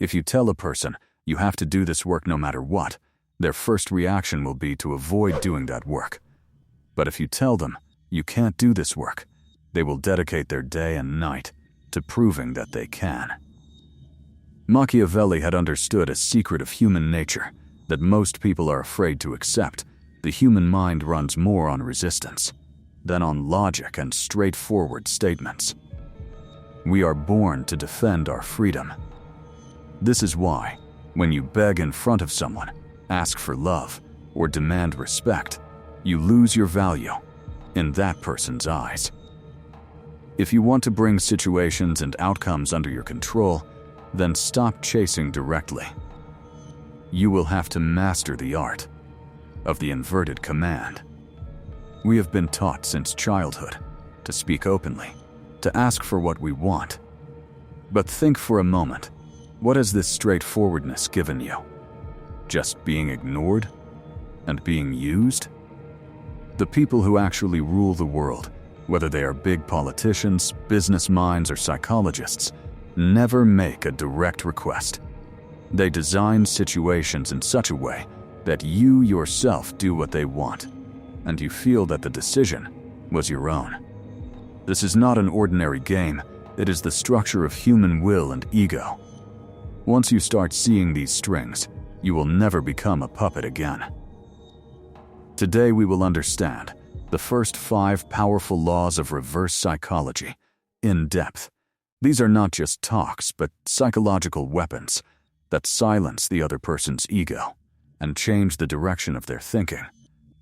If you tell a person, you have to do this work no matter what, their first reaction will be to avoid doing that work. But if you tell them, you can't do this work, they will dedicate their day and night to proving that they can. Machiavelli had understood a secret of human nature that most people are afraid to accept. The human mind runs more on resistance than on logic and straightforward statements. We are born to defend our freedom. This is why, when you beg in front of someone, ask for love, or demand respect, you lose your value in that person's eyes. If you want to bring situations and outcomes under your control, then stop chasing directly. You will have to master the art of the inverted command. We have been taught since childhood to speak openly, to ask for what we want. But think for a moment, what has this straightforwardness given you? Just being ignored and being used? The people who actually rule the world, whether they are big politicians, business minds, or psychologists, never make a direct request. They design situations in such a way that you yourself do what they want, and you feel that the decision was your own. This is not an ordinary game, it is the structure of human will and ego. Once you start seeing these strings, you will never become a puppet again. Today we will understand the first 5 powerful laws of reverse psychology in depth. These are not just talks, but psychological weapons that silence the other person's ego and change the direction of their thinking.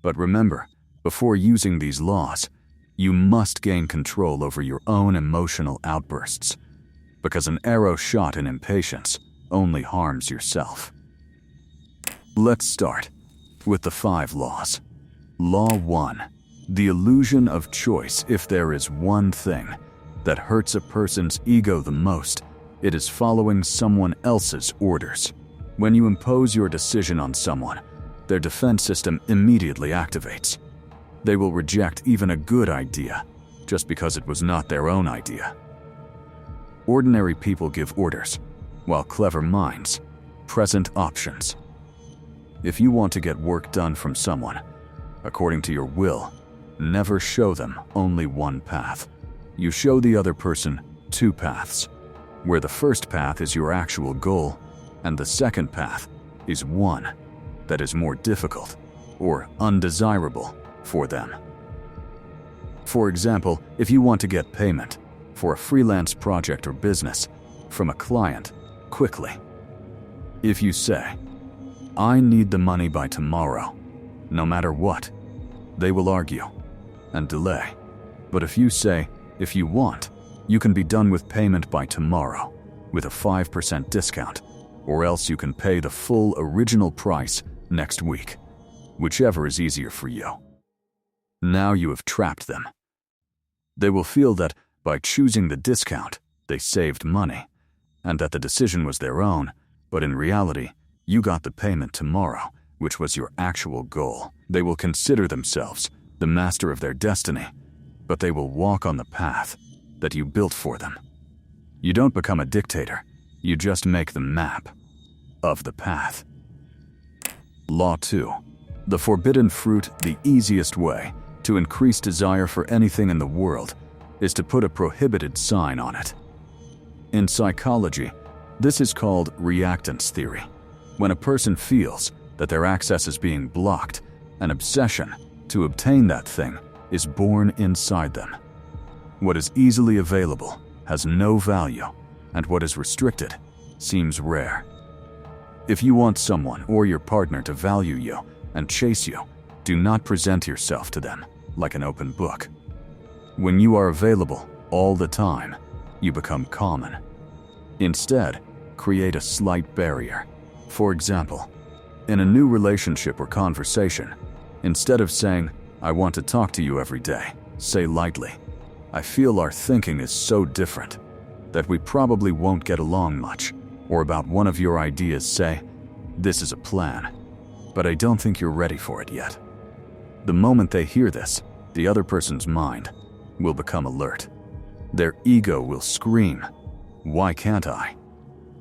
But remember, before using these laws, you must gain control over your own emotional outbursts, because an arrow shot in impatience only harms yourself. Let's start with the 5 laws. Law 1. The illusion of choice. If there is one thing that hurts a person's ego the most, it is following someone else's orders. When you impose your decision on someone, their defense system immediately activates. They will reject even a good idea just because it was not their own idea. Ordinary people give orders, while clever minds present options. If you want to get work done from someone, according to your will, never show them only one path. You show the other person 2 paths, where the first path is your actual goal, and the second path is one that is more difficult or undesirable for them. For example, if you want to get payment for a freelance project or business from a client quickly, if you say, "I need the money by tomorrow," no matter what, they will argue and delay. But if you say, "If you want, you can be done with payment by tomorrow with a 5% discount, or else you can pay the full original price next week," whichever is easier for you. Now you have trapped them. They will feel that by choosing the discount, they saved money, and that the decision was their own, but in reality, you got the payment tomorrow, which was your actual goal. They will consider themselves the master of their destiny, but they will walk on the path that you built for them. You don't become a dictator, you just make the map of the path. Law 2. The forbidden fruit. The easiest way to increase desire for anything in the world is to put a prohibited sign on it. In psychology, this is called reactance theory. When a person feels that their access is being blocked, an obsession to obtain that thing is born inside them. What is easily available has no value, and what is restricted seems rare. If you want someone or your partner to value you and chase you, do not present yourself to them like an open book. When you are available all the time, you become common. Instead, create a slight barrier. For example, in a new relationship or conversation, instead of saying, "I want to talk to you every day," say lightly, "I feel our thinking is so different that we probably won't get along much," or about one of your ideas say, "This is a plan, but I don't think you're ready for it yet." The moment they hear this, the other person's mind will become alert. Their ego will scream, "Why can't I?"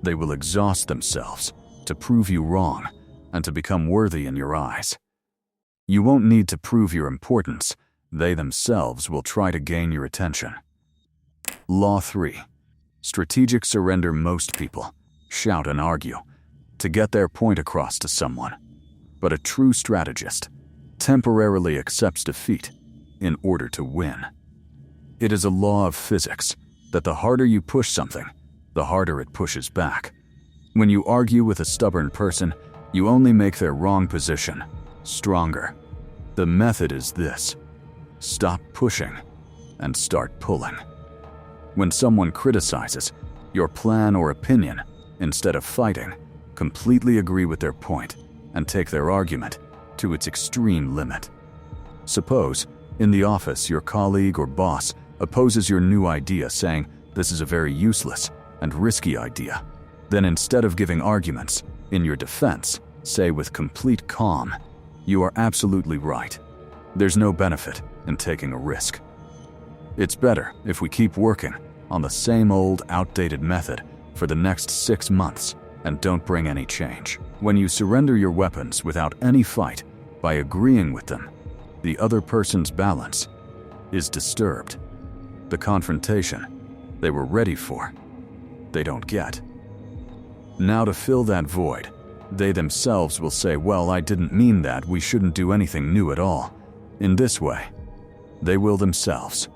They will exhaust themselves to prove you wrong and to become worthy in your eyes. You won't need to prove your importance. They themselves will try to gain your attention. Law 3. Strategic surrender. Most people shout and argue to get their point across to someone, but a true strategist temporarily accepts defeat in order to win. It is a law of physics that the harder you push something, the harder it pushes back. When you argue with a stubborn person, you only make their wrong position stronger. The method is this: stop pushing and start pulling. When someone criticizes your plan or opinion, instead of fighting, completely agree with their point and take their argument to its extreme limit. Suppose, in the office, your colleague or boss opposes your new idea, saying, "This is a very useless and risky idea." Then instead of giving arguments in your defense, say with complete calm, "You are absolutely right. There's no benefit in taking a risk. It's better if we keep working on the same old, outdated method for the next 6 months and don't bring any change." When you surrender your weapons without any fight by agreeing with them, the other person's balance is disturbed. The confrontation they were ready for, they don't get. Now, to fill that void, they themselves will say, "Well, I didn't mean that. We shouldn't do anything new at all." In this way, they will themselves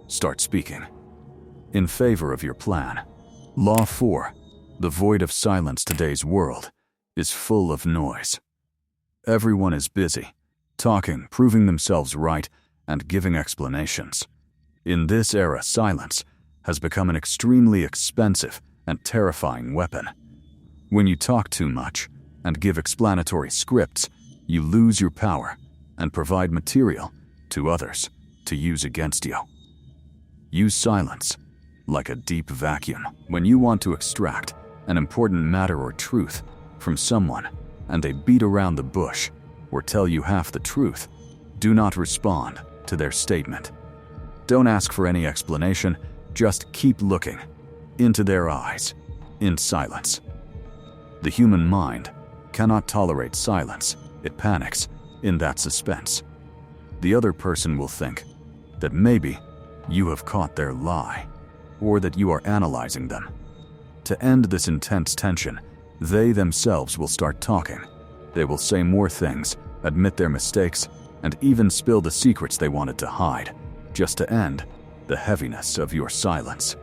start speaking in favor of your plan. Law 4. The void of silence. Today's world is full of noise. Everyone is busy, talking, proving themselves right, and giving explanations. In this era, silence has become an extremely expensive and terrifying weapon. When you talk too much and give explanatory scripts, you lose your power and provide material to others to use against you. Use silence like a deep vacuum. When you want to extract an important matter or truth from someone and they beat around the bush or tell you half the truth, do not respond to their statement. Don't ask for any explanation, just keep looking into their eyes in silence. The human mind cannot tolerate silence. It panics in that suspense. The other person will think that maybe you have caught their lie, or that you are analyzing them. To end this intense tension, they themselves will start talking. They will say more things, admit their mistakes, and even spill the secrets they wanted to hide, just to end the heaviness of your silence.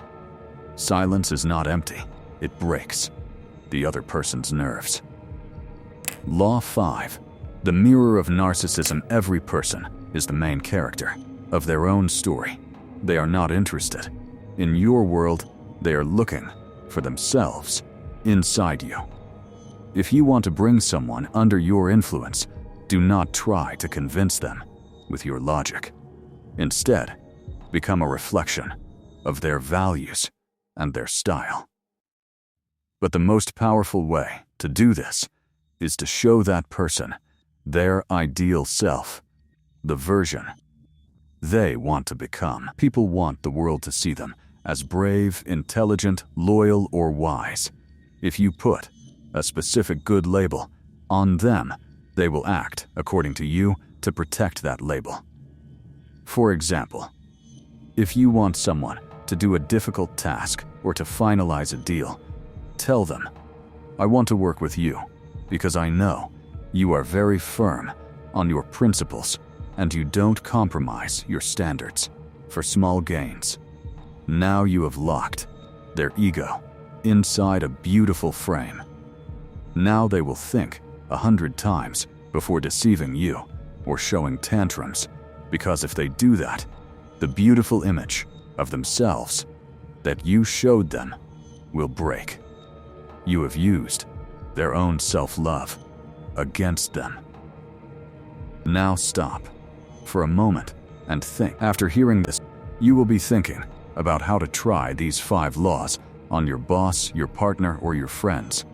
Silence is not empty. It breaks the other person's nerves. Law 5. The mirror of narcissism. Every person is the main character of their own story. They are not interested in your world. They are looking for themselves inside you. If you want to bring someone under your influence, do not try to convince them with your logic. Instead, become a reflection of their values and their style. But the most powerful way to do this is to show that person their ideal self, the version they want to become. People want the world to see them as brave, intelligent, loyal, or wise. If you put a specific good label on them, they will act according to you to protect that label. For example, if you want someone to do a difficult task or to finalize a deal, tell them, "I want to work with you because I know you are very firm on your principles and you don't compromise your standards for small gains." Now you have locked their ego inside a beautiful frame. Now they will think 100 times before deceiving you or showing tantrums, because if they do that, the beautiful image of themselves that you showed them will break. You have used their own self-love against them. Now stop for a moment and think. After hearing this, you will be thinking about how to try these 5 laws on your boss, your partner, or your friends.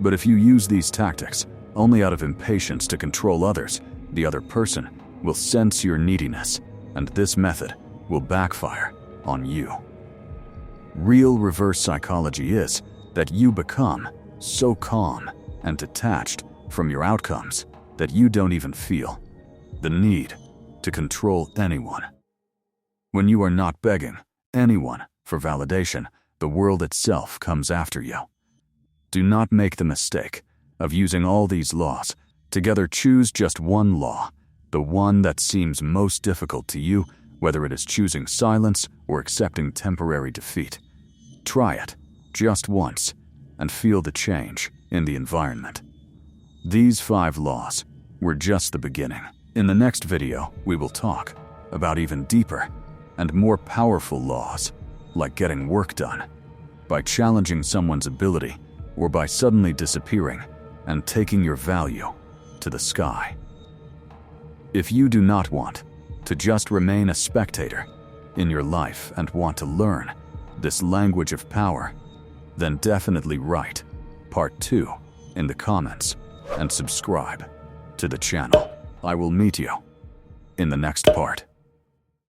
But if you use these tactics only out of impatience to control others, the other person will sense your neediness, and this method will backfire on you. Real reverse psychology is that you become so calm and detached from your outcomes that you don't even feel the need to control anyone. When you are not begging anyone for validation, the world itself comes after you. Do not make the mistake of using all these laws. Together, choose just one law, the one that seems most difficult to you, whether it is choosing silence or accepting temporary defeat. Try it just once and feel the change in the environment. These 5 laws were just the beginning. In the next video, we will talk about even deeper and more powerful laws, like getting work done, by challenging someone's ability, or by suddenly disappearing and taking your value to the sky. If you do not want to just remain a spectator in your life and want to learn this language of power, then definitely write Part 2 in the comments and subscribe to the channel. I will meet you in the next part.